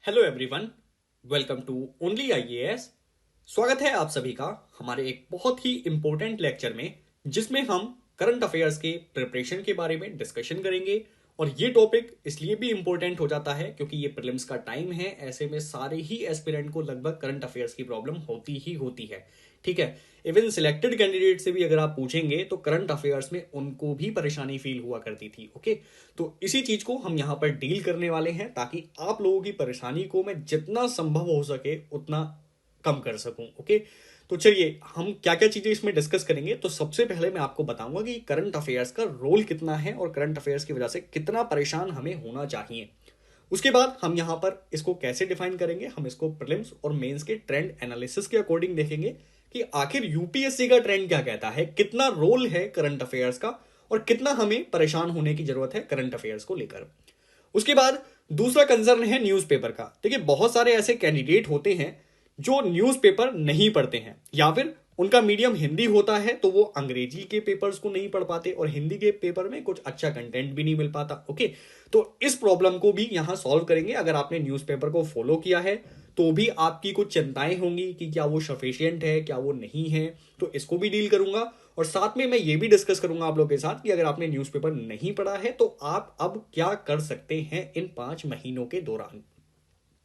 Hello everyone, welcome to only IAS. स्वागत है आप सभी का हमारे एक बहुत ही इम्पोर्टेंट लेक्चर में, जिसमें हम करंट अफेयर्स के प्रिपरेशन के बारे में डिस्कशन करेंगे। और ये टॉपिक इसलिए भी इम्पोर्टेंट हो जाता है क्योंकि ये प्रीलिम्स का टाइम है। ऐसे में सारे ही एस्पिरेंट को लगभग करंट अफेयर्स की प्रॉब्लम होती ही होती है। ठीक है, इवन सिलेक्टेड कैंडिडेट से भी अगर आप पूछेंगे तो करंट अफेयर्स में उनको भी परेशानी फील हुआ करती थी। ओके, तो इसी चीज को हम यहाँ पर डील करने वाले हैं ताकि आप लोगों की परेशानी को मैं जितना संभव हो सके उतना कम कर सकूं। ओके, तो चलिए हम क्या क्या चीजें इसमें डिस्कस करेंगे। तो सबसे पहले मैं आपको बताऊंगा कि करंट अफेयर्स का रोल कितना है और करंट अफेयर्स की वजह से कितना परेशान हमें होना चाहिए। उसके बाद हम यहाँ पर इसको कैसे डिफाइन करेंगे, हम इसको प्रीलिम्स और मेंस के ट्रेंड एनालिसिस के अकॉर्डिंग देखेंगे कि आखिर यूपीएससी का ट्रेंड क्या कहता है, कितना रोल है करंट अफेयर्स का और कितना हमें परेशान होने की जरूरत है करंट अफेयर्स को लेकर। उसके बाद दूसरा कंसर्न है न्यूज़पेपर का। देखिए, बहुत सारे ऐसे कैंडिडेट होते हैं जो न्यूज़पेपर नहीं पढ़ते हैं, या फिर उनका मीडियम हिंदी होता है तो वो अंग्रेजी के पेपर्स को नहीं पढ़ पाते और हिंदी के पेपर में कुछ अच्छा कंटेंट भी नहीं मिल पाता। ओके, तो इस प्रॉब्लम को भी यहां सॉल्व करेंगे। अगर आपने न्यूज़पेपर को फॉलो किया है तो भी आपकी कुछ चिंताएं होंगी कि क्या वो सफिशियंट है, क्या वो नहीं है, तो इसको भी डील करूंगा। और साथ में मैं ये भी डिस्कस करूंगा आप लोगों के साथ कि अगर आपने न्यूज़पेपर नहीं पढ़ा है तो आप अब क्या कर सकते हैं इन 5 महीनों के दौरान।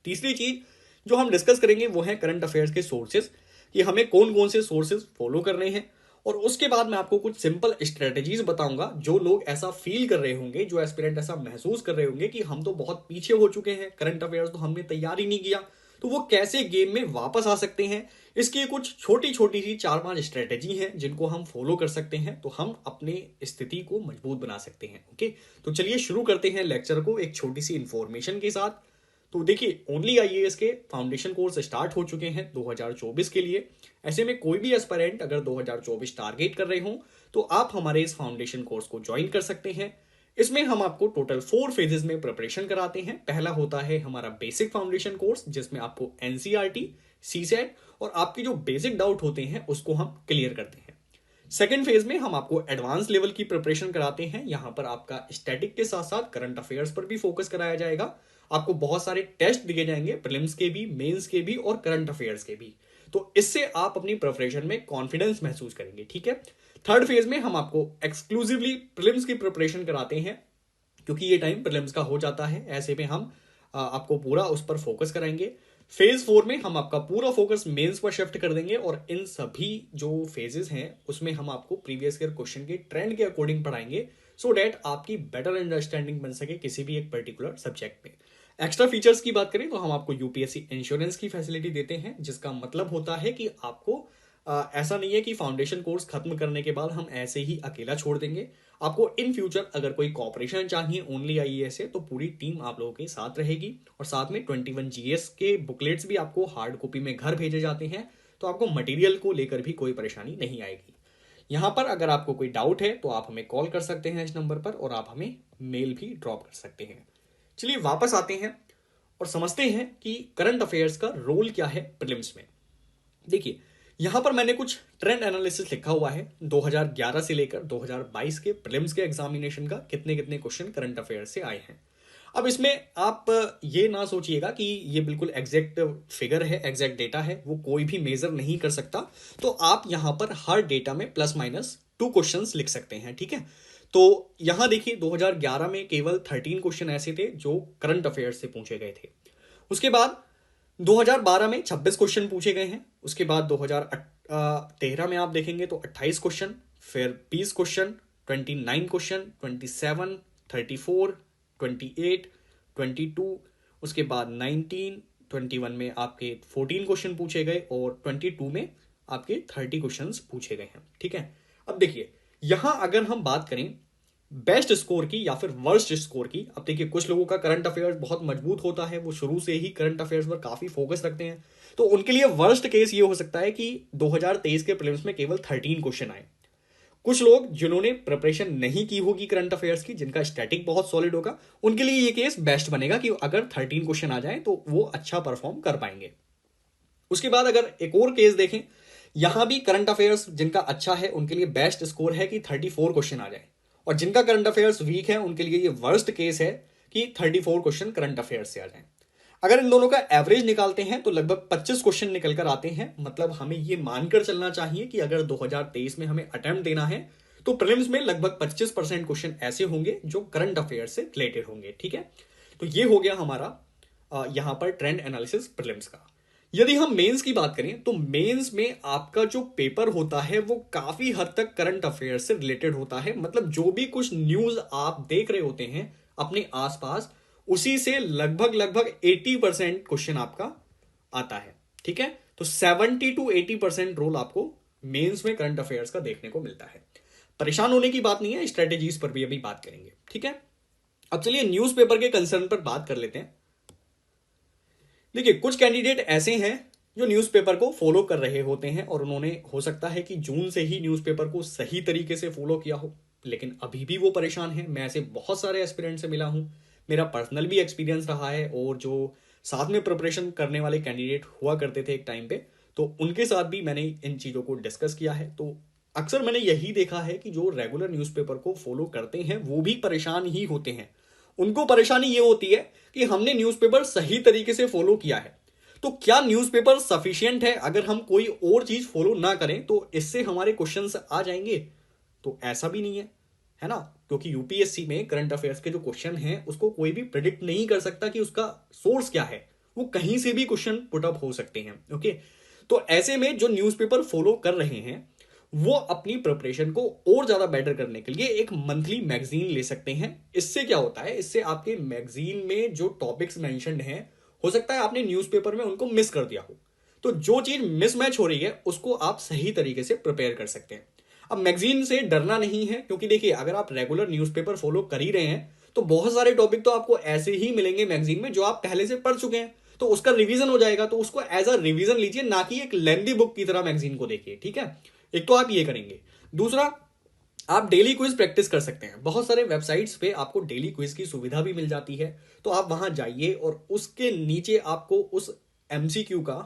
तीसरी चीज जो हम डिस्कस करेंगे वो है करंट अफेयर्स के सोर्सेज, कि हमें कौन कौन से सोर्सेज फॉलो करने हैं। और उसके बाद मैं आपको कुछ सिंपल स्ट्रेटेजीज बताऊंगा। जो लोग ऐसा फील कर रहे होंगे, जो एस्पिरेंट ऐसा महसूस कर रहे होंगे कि हम तो बहुत पीछे हो चुके हैं, करंट अफेयर्स तो हमने तैयार ही नहीं किया, तो वो कैसे गेम में वापस आ सकते हैं। इसकी कुछ छोटी छोटी सी 4-5 स्ट्रेटेजी हैं जिनको हम फॉलो कर सकते हैं, तो हम अपने स्थिति को मजबूत बना सकते हैं। ओके, तो चलिए शुरू करते हैं लेक्चर को एक छोटी सी इंफॉर्मेशन के साथ। तो देखिए, ओनली आईएएस के फाउंडेशन कोर्स स्टार्ट हो चुके हैं 2024 के लिए। ऐसे में कोई भी एस्पायरेंट अगर 2024 टारगेट कर रहे हो तो आप हमारे इस फाउंडेशन कोर्स को ज्वाइन कर सकते हैं। इसमें हम आपको टोटल 4 फेजेस में प्रिपरेशन कराते हैं। पहला होता है हमारा बेसिक फाउंडेशन कोर्स, जिसमें आपको एनसीईआरटी, सीसेट और आपकी जो बेसिक डाउट होते हैं उसको हम क्लियर करते हैं। सेकेंड फेज में हम आपको एडवांस लेवल की प्रिपरेशन कराते हैं। यहां पर आपका स्टैटिक के साथ साथ करंट अफेयर्स पर भी फोकस कराया जाएगा। आपको बहुत सारे टेस्ट दिए जाएंगे, प्रीलिम्स के भी, मेंस के भी और करंट अफेयर्स के भी। तो इससे आप अपनी प्रिपरेशन में कॉन्फिडेंस महसूस करेंगे। ठीक है, थर्ड फेज में हम आपको एक्सक्लूसिवली प्रीलिम्स की प्रिपरेशन कराते हैं, क्योंकि ये टाइम प्रीलिम्स का हो जाता है। ऐसे में हम आपको पूरा उस पर फोकस कराएंगे। फेज 4 में हम आपका पूरा फोकस मेंस पर शिफ्ट कर देंगे और इन सभी जो फेजेस हैं उसमें हम आपको प्रीवियस ईयर क्वेश्चन के ट्रेंड के अकॉर्डिंग पढ़ाएंगे, सो डैट आपकी बेटर अंडरस्टैंडिंग बन सके किसी भी एक पर्टिकुलर सब्जेक्ट में। एक्स्ट्रा फीचर्स की बात करें तो हम आपको यूपीएससी इंश्योरेंस की फैसिलिटी देते हैं, जिसका मतलब होता है कि आपको ऐसा नहीं है कि फाउंडेशन कोर्स खत्म करने के बाद हम ऐसे ही अकेला छोड़ देंगे। आपको इन फ्यूचर अगर कोई कॉपरेशन चाहिए ओनली आईएएस से तो पूरी टीम आप लोगों के साथ रहेगी। और साथ में 21 जीएस के बुकलेट्स भी आपको हार्ड कॉपी में घर भेजे जाते हैं, तो आपको मटेरियल को लेकर भी कोई परेशानी नहीं आएगी। यहाँ पर अगर आपको कोई डाउट है तो आप हमें कॉल कर सकते हैं इस नंबर पर, और आप हमें मेल भी ड्रॉप कर सकते हैं। चलिए वापस आते हैं और समझते हैं कि करंट अफेयर्स का रोल क्या है प्रीलिम्स में। देखिए, यहां पर मैंने कुछ ट्रेंड एनालिसिस लिखा हुआ है 2011 से लेकर 2022 के प्रीलिम्स के एग्जामिनेशन का कितने कितने क्वेश्चन करंट अफेयर्स से आए हैं। अब इसमें आप ये ना सोचिएगा कि ये बिल्कुल एग्जैक्ट फिगर है, एग्जैक्ट डेटा है, वो कोई भी मेजर नहीं कर सकता। तो आप यहां पर हर डेटा में प्लस माइनस 2 क्वेश्चंस लिख सकते हैं। ठीक है, तो यहां देखिए 2011 में केवल 13 क्वेश्चन ऐसे थे जो करंट अफेयर्स से पूछे गए थे। उसके बाद 2012 में 26 क्वेश्चन पूछे गए हैं। उसके बाद 2013 में आप देखेंगे तो 28 क्वेश्चन, फिर 20 क्वेश्चन, 29 क्वेश्चन, 27, 34, 28, 22, उसके बाद 19, 21 में आपके 14 क्वेश्चन पूछे गए और 22 में आपके 30 क्वेश्चन पूछे गए हैं। ठीक है, अब देखिए यहां अगर हम बात करें बेस्ट स्कोर की या फिर वर्स्ट स्कोर की, अब देखिए कुछ लोगों का करंट अफेयर्स बहुत मजबूत होता है, वो शुरू से ही करंट अफेयर्स पर काफी फोकस रखते हैं, तो उनके लिए वर्स्ट केस ये हो सकता है कि 2023 के प्रीलिम्स में केवल 13 क्वेश्चन आए। कुछ लोग जिन्होंने प्रिपरेशन नहीं की होगी करंट अफेयर्स की, जिनका स्टैटिक बहुत सॉलिड होगा, उनके लिए ये केस बेस्ट बनेगा कि अगर 13 क्वेश्चन आ जाए तो वो अच्छा परफॉर्म कर पाएंगे। उसके बाद अगर एक और केस देखें, यहां भी करंट अफेयर्स जिनका अच्छा है उनके लिए बेस्ट स्कोर है कि 34 क्वेश्चन आ जाए, और जिनका करंट अफेयर्स वीक है उनके लिए ये वर्स्ट केस है कि 34 क्वेश्चन करंट अफेयर्स से आ जाए। अगर इन दोनों का एवरेज निकालते हैं तो लगभग 25 क्वेश्चन निकल कर आते हैं। मतलब हमें ये मानकर चलना चाहिए कि अगर 2023 में हमें अटेम्प्ट देना है तो प्रीलिम्स में लगभग 25% क्वेश्चन ऐसे होंगे जो करंट अफेयर से रिलेटेड होंगे। ठीक है, तो ये हो गया हमारा यहां पर ट्रेंड एनालिसिस प्रीलिम्स का। यदि हम मेंस की बात करें तो मेंस में आपका जो पेपर होता है वो काफी हद तक करंट अफेयर से रिलेटेड होता है। मतलब जो भी कुछ न्यूज आप देख रहे होते हैं अपने आसपास, उसी से लगभग लगभग 80% क्वेश्चन आपका आता है। ठीक है, तो 70 to 80% रोल आपको मेंस में करंट अफेयर्स का देखने को मिलता है। परेशान होने की बात नहीं है, स्ट्रेटेजीज पर भी अभी बात करेंगे। ठीक है, अब चलिए न्यूज़पेपर के कंसर्न पर बात कर लेते हैं। देखिए, कुछ कैंडिडेट ऐसे हैं जो न्यूज़पेपर को फॉलो कर रहे होते हैं और उन्होंने हो सकता है कि जून से ही न्यूज़पेपर को सही तरीके से फॉलो किया हो, लेकिन अभी भी वो परेशान है। मैं ऐसे बहुत सारे एस्पिरेंट से मिला हूं, मेरा पर्सनल भी एक्सपीरियंस रहा है, और जो साथ में प्रिपरेशन करने वाले कैंडिडेट हुआ करते थे एक टाइम पे, तो उनके साथ भी मैंने इन चीज़ों को डिस्कस किया है। तो अक्सर मैंने यही देखा है कि जो रेगुलर न्यूज़पेपर को फॉलो करते हैं वो भी परेशान ही होते हैं। उनको परेशानी ये होती है कि हमने न्यूज़पेपर सही तरीके से फॉलो किया है, तो क्या न्यूज़पेपर सफिशिएंट है? अगर हम कोई और चीज फॉलो ना करें तो इससे हमारे क्वेश्चंस आ जाएंगे? तो ऐसा भी नहीं है ना, क्योंकि यूपीएससी में करंट अफेयर्स के जो क्वेश्चन हैं उसको कोई भी प्रिडिक्ट नहीं कर सकता कि उसका सोर्स क्या है। वो कहीं से भी क्वेश्चन पुट अप हो सकते हैं। ओके, तो ऐसे में जो न्यूज़पेपर फॉलो कर रहे हैं वो अपनी प्रिपरेशन को और ज्यादा बेटर करने के लिए एक मंथली मैगजीन ले सकते हैं। इससे क्या होता है, इससे आपके मैगजीन में जो टॉपिक्स मेंशन्ड हैं, हो सकता है आपने न्यूज़पेपर में उनको मिस कर दिया हो, तो जो चीज मिसमैच हो रही है उसको आप सही तरीके से प्रिपेयर कर सकते हैं। अब मैगजीन से डरना नहीं है, क्योंकि देखिए अगर आप रेगुलर न्यूज़पेपर फॉलो कर ही रहे हैं तो बहुत सारे टॉपिक तो आपको ऐसे ही मिलेंगे मैगजीन में जो आप पहले से पढ़ चुके हैं, तो उसका रिवीजन हो जाएगा। तो उसको एज अ रिवीजन लीजिए, ना कि एक लेंदी बुक की तरह मैगजीन को देखिए। ठीक है, एक तो आप ये करेंगे। दूसरा, आप डेली क्विज प्रैक्टिस कर सकते हैं। बहुत सारे वेबसाइट्स पे आपको डेली क्विज की सुविधा भी मिल जाती है, तो आप वहां जाइए और उसके नीचे आपको उस एमसीक्यू का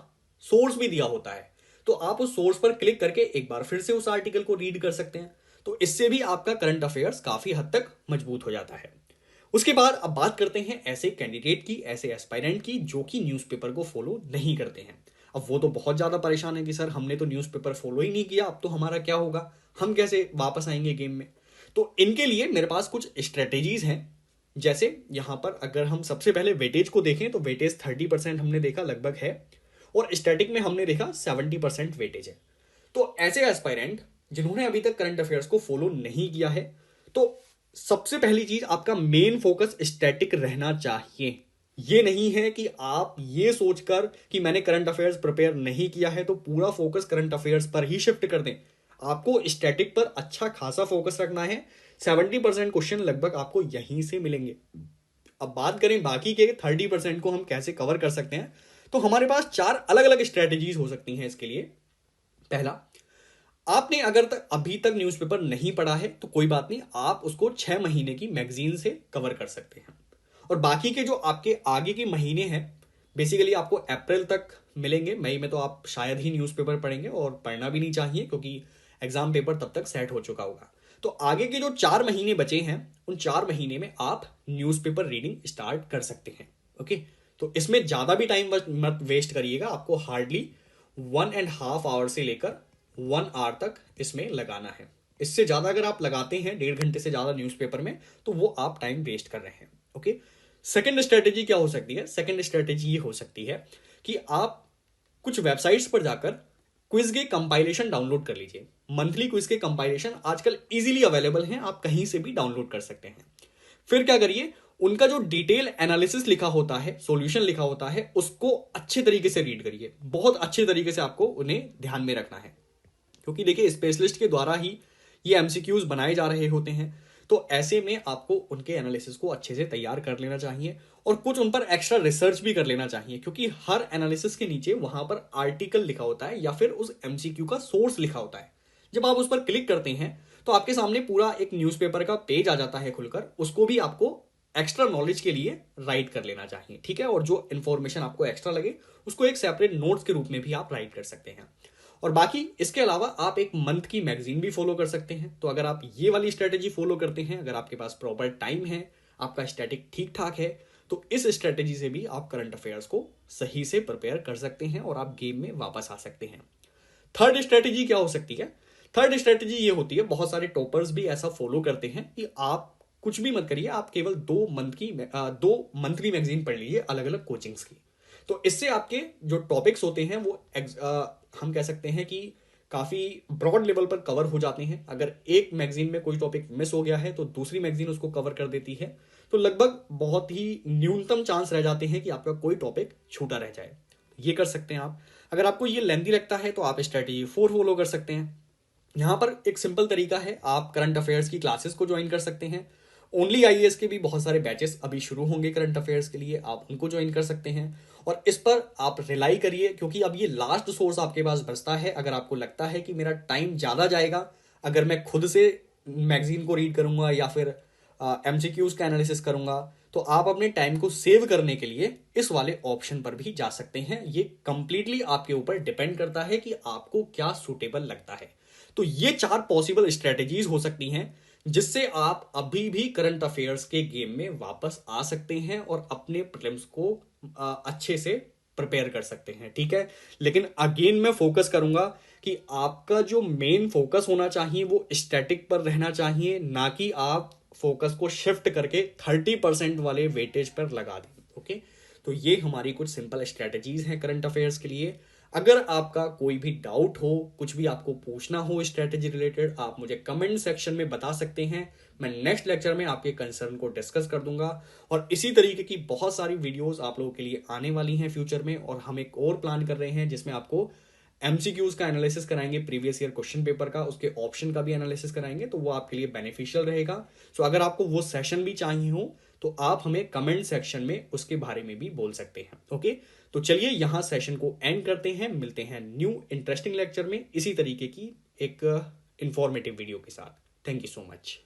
सोर्स भी दिया होता है, तो आप उस सोर्स पर क्लिक करके एक बार फिर से उस आर्टिकल को रीड कर सकते हैं। तो इससे भी आपका करंट अफेयर्स काफी हद तक मजबूत हो जाता है। उसके बाद अब बात करते हैं ऐसे कैंडिडेट की, ऐसे एस्पायरेंट की जो कि न्यूज़पेपर को फॉलो नहीं करते हैं। अब वो तो बहुत ज्यादा परेशान है कि सर हमने तो न्यूज़पेपर फॉलो ही नहीं किया, अब तो हमारा क्या होगा, हम कैसे वापस आएंगे गेम में। तो इनके लिए मेरे पास कुछ स्ट्रेटेजीज हैं। जैसे यहां पर अगर हम सबसे पहले वेटेज को देखें तो वेटेज 30% हमने देखा लगभग है, और स्टैटिक में हमने देखा 70% वेटेज है। तो ऐसे एस्पायरेंट जिन्होंने अभी तक करंट अफेयर्स को फॉलो नहीं किया है, तो सबसे पहली चीज आपका मेन फोकस स्टैटिक रहना चाहिए। ये नहीं है कि आप ये सोचकर कि मैंने करंट अफेयर्स प्रिपेयर नहीं किया है तो पूरा फोकस करंट अफेयर्स पर ही शिफ्ट कर दें। आपको स्टैटिक पर अच्छा खासा फोकस रखना है। 70% क्वेश्चन लगभग आपको यहीं से मिलेंगे। अब बात करें बाकी के 30% को हम कैसे कवर कर सकते हैं, तो हमारे पास 4 अलग अलग स्ट्रेटेजीज हो सकती हैं इसके लिए। पहला, आपने अगर तक अभी तक न्यूज़पेपर नहीं पढ़ा है तो कोई बात नहीं, आप उसको 6 महीने की मैगजीन से कवर कर सकते हैं। और बाकी के जो आपके आगे के महीने हैं, बेसिकली आपको अप्रैल तक मिलेंगे। मई में तो आप शायद ही न्यूज़पेपर पढ़ेंगे, और पढ़ना भी नहीं चाहिए क्योंकि एग्जाम पेपर तब तक सेट हो चुका होगा। तो आगे के जो 4 महीने बचे हैं, उन 4 महीने में आप न्यूज़पेपर रीडिंग स्टार्ट कर सकते हैं। ओके, तो इसमें ज्यादा भी टाइम मत वेस्ट करिएगा। आपको हार्डली 1.5 आवर से लेकर 1 आवर तक इसमें लगाना है। इससे ज्यादा अगर आप लगाते हैं, 1.5 घंटे से ज्यादा न्यूज़पेपर में, तो वो आप टाइम वेस्ट कर रहे हैं। ओके, सेकेंड स्ट्रेटेजी क्या हो सकती है? सेकेंड स्ट्रेटेजी ये हो सकती है कि आप कुछ वेबसाइट्स पर जाकर क्विज के कंपाइलेशन डाउनलोड कर लीजिए। मंथली क्विज के कंपाइलेशन आजकल इजीली अवेलेबल हैं, आप कहीं से भी डाउनलोड कर सकते हैं। फिर क्या करिए, उनका जो डिटेल एनालिसिस लिखा होता है, सॉल्यूशन लिखा होता है, उसको अच्छे तरीके से रीड करिए। बहुत अच्छे तरीके से आपको उन्हें ध्यान में रखना है, क्योंकि देखिए स्पेशलिस्ट के द्वारा ही ये एमसीक्यूज बनाए जा रहे होते हैं। तो ऐसे में आपको उनके एनालिसिस को अच्छे से तैयार कर लेना चाहिए, और कुछ उन पर एक्स्ट्रा रिसर्च भी कर लेना चाहिए, क्योंकि हर एनालिसिस के नीचे वहां पर आर्टिकल लिखा होता है या फिर उस एमसीक्यू का सोर्स लिखा होता है। जब आप उस पर क्लिक करते हैं तो आपके सामने पूरा एक न्यूज़पेपर का पेज आ जाता है खुलकर, उसको भी आपको एक्स्ट्रा नॉलेज के लिए राइट कर लेना चाहिए। ठीक है, और जो इन्फॉर्मेशन आपको एक्स्ट्रा लगे उसको एक सेपरेट नोट्स के रूप में भी आप राइट कर सकते हैं। और बाकी इसके अलावा आप एक मंथ की मैगजीन भी फॉलो कर सकते हैं। तो अगर आप ये वाली स्ट्रेटेजी फॉलो करते हैं, अगर आपके पास प्रॉपर टाइम है, आपका स्टैटिक ठीक ठाक है, तो इस स्ट्रेटेजी से भी आप करंट अफेयर्स को सही से प्रिपेयर कर सकते हैं और आप गेम में वापस आ सकते हैं। थर्ड स्ट्रेटेजी क्या हो सकती है? थर्ड स्ट्रेटेजी ये होती है, बहुत सारे टॉपर्स भी ऐसा फॉलो करते हैं कि आप कुछ भी मत करिए, आप केवल 2 मंथली मैगजीन पढ़ लीजिए अलग अलग कोचिंग्स की। तो इससे आपके जो टॉपिक्स होते हैं वो हम कह सकते हैं कि काफी ब्रॉड लेवल पर कवर हो जाते हैं। अगर एक मैगजीन में कोई टॉपिक मिस हो गया है तो दूसरी मैगजीन उसको कवर कर देती है, तो लगभग बहुत ही न्यूनतम चांस रह जाते हैं कि आपका कोई टॉपिक छूटा रह जाए। ये कर सकते हैं आप। अगर आपको ये लेंथी लगता है तो आप स्ट्रेटेजी 4 फॉलो कर सकते हैं। यहाँ पर एक सिंपल तरीका है, आप करंट अफेयर्स की क्लासेस को ज्वाइन कर सकते हैं। ओनली आईएएस के भी बहुत सारे बैचेस अभी शुरू होंगे करंट अफेयर्स के लिए, आप उनको ज्वाइन कर सकते हैं और इस पर आप रिलाई करिए, क्योंकि अब ये लास्ट सोर्स आपके पास बचता है। अगर आपको लगता है कि मेरा टाइम ज़्यादा जाएगा अगर मैं खुद से मैगजीन को रीड करूंगा या फिर एमसीक्यूज का एनालिसिस करूंगा, तो आप अपने टाइम को सेव करने के लिए इस वाले ऑप्शन पर भी जा सकते हैं। ये कंप्लीटली आपके ऊपर डिपेंड करता है कि आपको क्या सूटेबल लगता है। तो ये 4 पॉसिबल स्ट्रेटेजीज हो सकती हैं जिससे आप अभी भी करंट अफेयर्स के गेम में वापस आ सकते हैं और अपने प्रीलिम्स को अच्छे से प्रिपेयर कर सकते हैं। ठीक है, लेकिन अगेन मैं फोकस करूंगा कि आपका जो मेन फोकस होना चाहिए वो स्टैटिक पर रहना चाहिए, ना कि आप फोकस को शिफ्ट करके 30% वाले वेटेज पर लगा दें। ओके, तो ये हमारी कुछ सिंपल स्ट्रेटेजीज हैं करंट अफेयर्स के लिए। अगर आपका कोई भी डाउट हो, कुछ भी आपको पूछना हो स्ट्रेटेजी रिलेटेड, आप मुझे कमेंट सेक्शन में बता सकते हैं। मैं नेक्स्ट लेक्चर में आपके कंसर्न को डिस्कस कर दूंगा और इसी तरीके की बहुत सारी वीडियोस आप लोगों के लिए आने वाली हैं फ्यूचर में। और हम एक और प्लान कर रहे हैं जिसमें आपको एमसीक्यूज का एनालिसिस कराएंगे, प्रीवियस ईयर क्वेश्चन पेपर का, उसके ऑप्शन का भी एनालिसिस कराएंगे, तो वो आपके लिए बेनिफिशियल रहेगा। सो अगर आपको वो सेशन भी चाहिए हो तो आप हमें कमेंट सेक्शन में उसके बारे में भी बोल सकते हैं। ओके, तो चलिए यहां सेशन को एंड करते हैं, मिलते हैं न्यू इंटरेस्टिंग लेक्चर में इसी तरीके की एक इंफॉर्मेटिव वीडियो के साथ। Thank you so much.